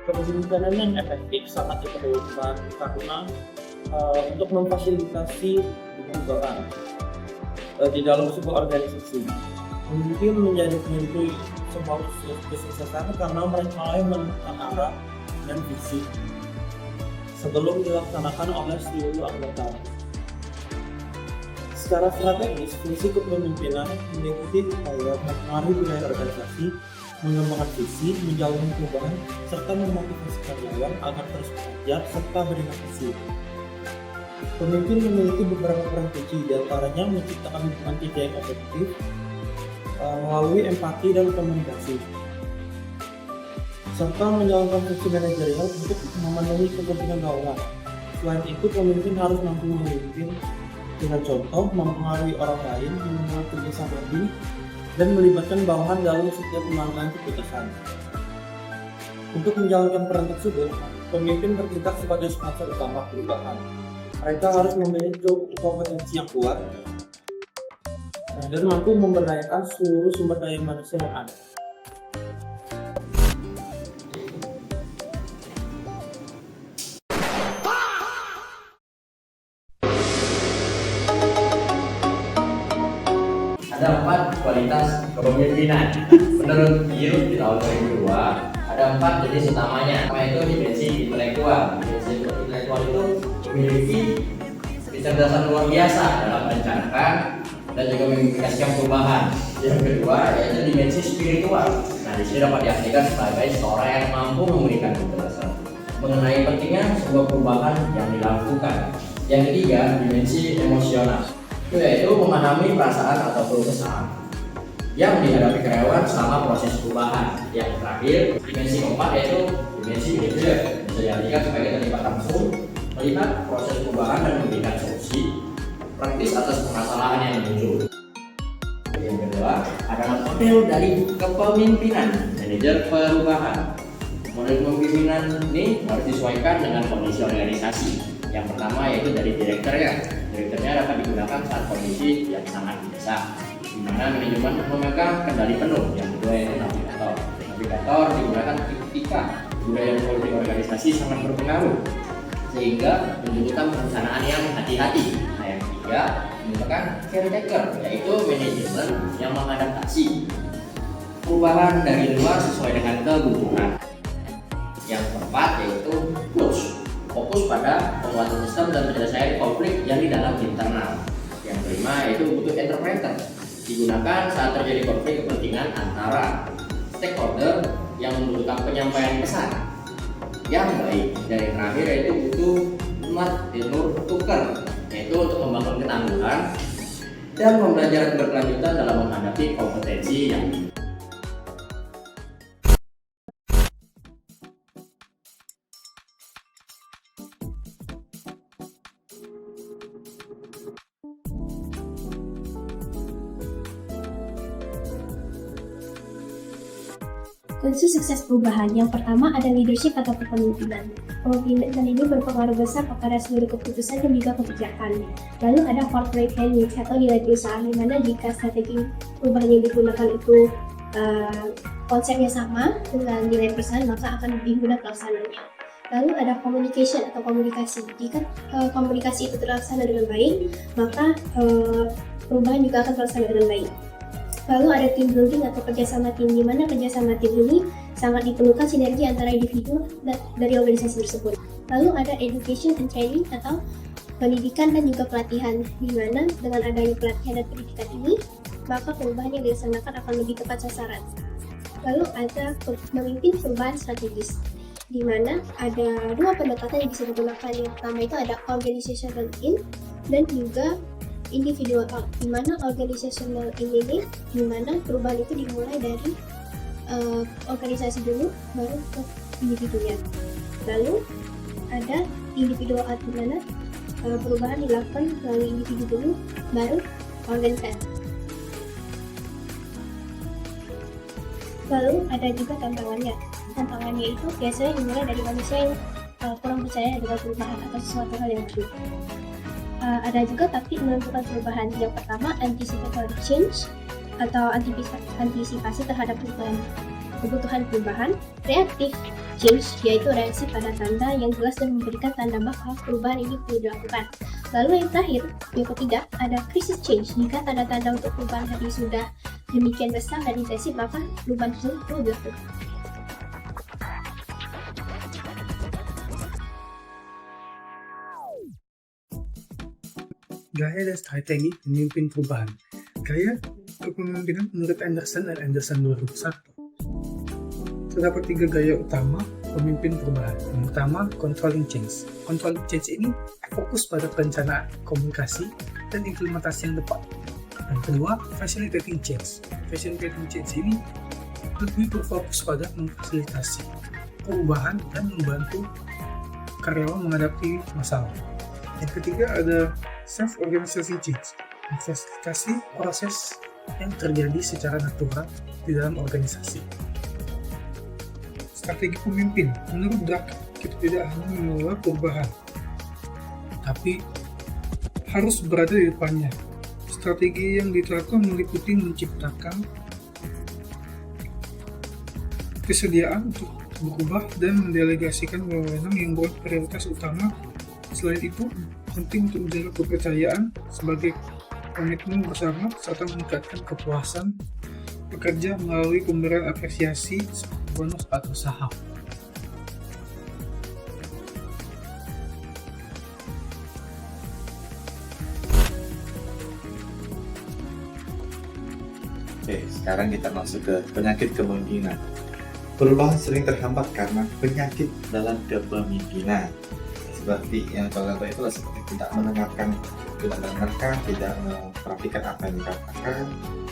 Kepemimpinan yang efektif sangat diperlukan karena untuk memfasilitasi perubahan di dalam sebuah organisasi. Pemimpin menjadi penentu sebuah kesuksesan karena mereka menemukan arah dan visi sebelum dilaksanakan oleh seluruh anggota. Secara strategis, fungsi kepemimpinan meliputi upaya mempengaruhi budaya organisasi, mengembangkan visi, menjalankan perubahan, serta memotivasi karyawan agar terus belajar serta berinovasi. Pemimpin memiliki beberapa peran kunci, diantaranya menciptakan lingkungan kerja yang efektif melalui empati dan komunikasi, serta menjalankan fungsi manajerial untuk memenuhi kepentingan bawahan. Selain itu, pemimpin harus mampu memimpin dengan contoh, mempengaruhi orang lain, membuat kerjasama tim, dan melibatkan bawahan dalam setiap pengambilan keputusan. Untuk menjalankan peran tersebut, pemimpin bertindak sebagai sponsor utama perubahan. Mereka harus memiliki kompetensi yang kuat dan mampu memberdayakan seluruh sumber daya manusia yang ada. Ada 4 kualitas kepemimpinan. Menurut Gill di tahun 2002, ada 4 jenis utamanya. Pertama itu dimensi intelektual. Dimensi intelektual itu memiliki kecerdasan luar biasa dalam merencanakan dan juga mengimplementasikan perubahan. Yang kedua yaitu dimensi spiritual. Nah, di sini dapat diartikan sebagai seorang yang mampu memberikan penjelasan mengenai pentingnya sebuah perubahan yang dilakukan. Yang ketiga, dimensi emosional, yaitu memahami perasaan atau keluh kesah yang dihadapi karyawan selama proses perubahan. Yang terakhir, dimensi keempat yaitu dimensi manajer, bisa diartikan sebagai terlibat langsung melihat proses perubahan dan memberikan solusi praktis atas permasalahan yang muncul. Yang kedua adalah model dari kepemimpinan, manajer perubahan. Model kepemimpinan ini harus disesuaikan dengan kondisi organisasi. Yang pertama yaitu dari direkturnya. Direkturnya dapat digunakan saat kondisi yang sangat mendesak, di mana manajemen memegang kendali penuh. Yang kedua yaitu navigator. Navigator digunakan ketika budaya politik organisasi sangat berpengaruh, sehingga membutuhkan perencanaan yang hati-hati. Nah, yang ketiga merupakan caretaker, yaitu manajemen yang mengadaptasi perubahan dari luar sesuai dengan kebutuhan. Yang keempat yaitu coach, fokus pada penguatan sistem dan penyelesaian konflik yang di dalam internal. Yang kelima yaitu butuh interpreter, digunakan saat terjadi konflik kepentingan antara stakeholder yang membutuhkan penyampaian pesan yang baik. Dan yang terakhir yaitu butuh ilmu tukar, yaitu untuk membangun ketangguhan dan pembelajaran berkelanjutan dalam menghadapi kompetensi yang Kunci sukses perubahan. Yang pertama ada leadership atau kepemimpinan. Kepemimpinan ini berpengaruh besar kepada seluruh keputusan dan juga kebijakan. Lalu ada corporate values atau nilai perusahaan, di mana jika strategi perubahan yang digunakan itu konsepnya sama dengan nilai perusahaan, maka akan lebih mudah pelaksananya. Lalu ada communication atau komunikasi. Jika komunikasi itu terlaksana dengan baik, maka perubahan juga akan terlaksana dengan baik. Lalu ada team building atau kerjasama tim, di mana kerjasama tim ini sangat diperlukan sinergi antara individu dari organisasi tersebut. Lalu ada education and training atau pendidikan dan juga pelatihan, di mana dengan adanya pelatihan dan pendidikan ini, maka perubahan yang dilaksanakan akan lebih tepat sasaran. Lalu ada memimpin perubahan strategis, di mana ada dua pendekatan yang bisa digunakan. Yang pertama itu ada organizational in dan juga individual out, di mana organizational in ini di mana perubahan itu dimulai dari organisasi dulu baru ke individunya. Lalu ada individual out, di mana perubahan dilakukan melalui individu dulu baru organisasi. Lalu ada juga tantangannya. Tantangannya itu biasanya dimulai dari manusia yang kurang percaya dengan perubahan atau sesuatu hal yang baru. Ada juga taktik menentukan perubahan. Yang pertama, anticipatory change atau antisipasi terhadap kebutuhan perubahan. Reaktif change, yaitu reaksi pada tanda yang jelas dan memberikan tanda bahwa perubahan ini perlu dilakukan. Lalu yang terakhir, yang ketiga, ada crisis change. Jika tanda-tanda untuk perubahan tadi sudah demikian besar dan intensif, maka perubahan tersebut perlu dilakukan. Gaya dan strategi memimpin perubahan. Gaya kepemimpinan menurut Anderson dan Anderson 2001. Terdapat 3 gaya utama pemimpin perubahan. Yang pertama, controlling change. Controlling change ini fokus pada perencanaan, komunikasi, dan implementasi yang tepat. Yang kedua, facilitating change. Facilitating change ini lebih berfokus pada memfasilitasi perubahan dan membantu karyawan menghadapi masalah. Yang ketiga ada self-organization change, memfasilitasi proses yang terjadi secara natural di dalam organisasi. Strategi pemimpin, menurut Drucker, kita tidak hanya mengelola perubahan, tapi harus berada di depannya. Strategi yang diterapkan meliputi menciptakan kesediaan untuk berubah dan mendelegasikan wewenang yang berprioritas utama. Selain itu, penting untuk menjaga kepercayaan sebagai komitmen bersama serta meningkatkan kepuasan pekerja melalui pemberian apresiasi seperti bonus atau saham. Oke, sekarang kita masuk ke penyakit kepemimpinan. Perubahan sering terhambat karena penyakit dalam kepemimpinan. Seperti yang contoh itulah seperti tidak mendengarkan, tidak memperhatikan apa yang dikatakan,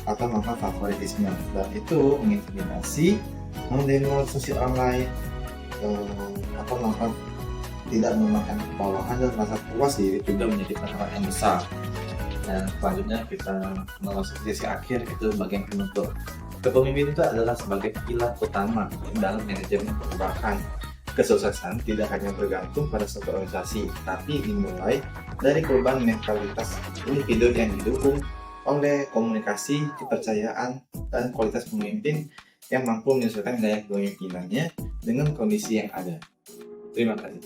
atau melakukan favoritisme. Dan itu mengintimidasi, mendemo sosial online, atau melakukan tidak memakan kebawahan dan merasa puas diri juga menjadi penyakit yang besar. Dan selanjutnya kita memasuki sesi akhir, itu bagian penutup. Kepemimpinan itu adalah sebagai pilar utama dalam manajemen perubahan. Kesuksesan tidak hanya bergantung pada suatu organisasi, tapi dimulai dari perubahan mentalitas individu yang didukung oleh komunikasi, kepercayaan, dan kualitas pemimpin yang mampu menyesuaikan gaya kepemimpinannya dengan kondisi yang ada. Terima kasih.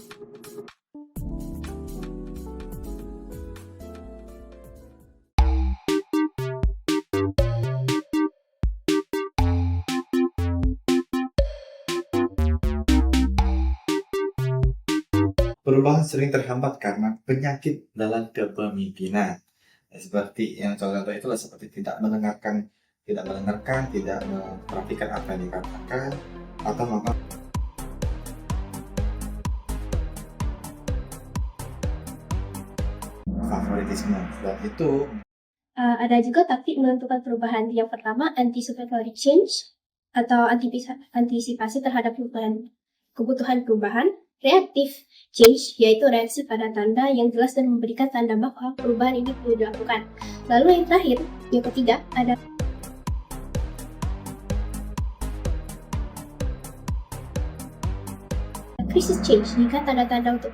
Perubahan sering terhambat karena penyakit dalam kepemimpinan. Seperti yang contoh itulah seperti tidak mendengarkan, tidak memperhatikan apa yang dikatakan, atau melakukan favoritisme. Dan itu Ada juga taktik menentukan perubahan. Yang pertama, anticipatory change atau antisipasi terhadap kebutuhan perubahan. Reactive change, yaitu reaksi pada tanda yang jelas dan memberikan tanda bahwa perubahan ini perlu dilakukan. Lalu yang terakhir, yang ketiga, ada crisis change. Jika tanda-tanda untuk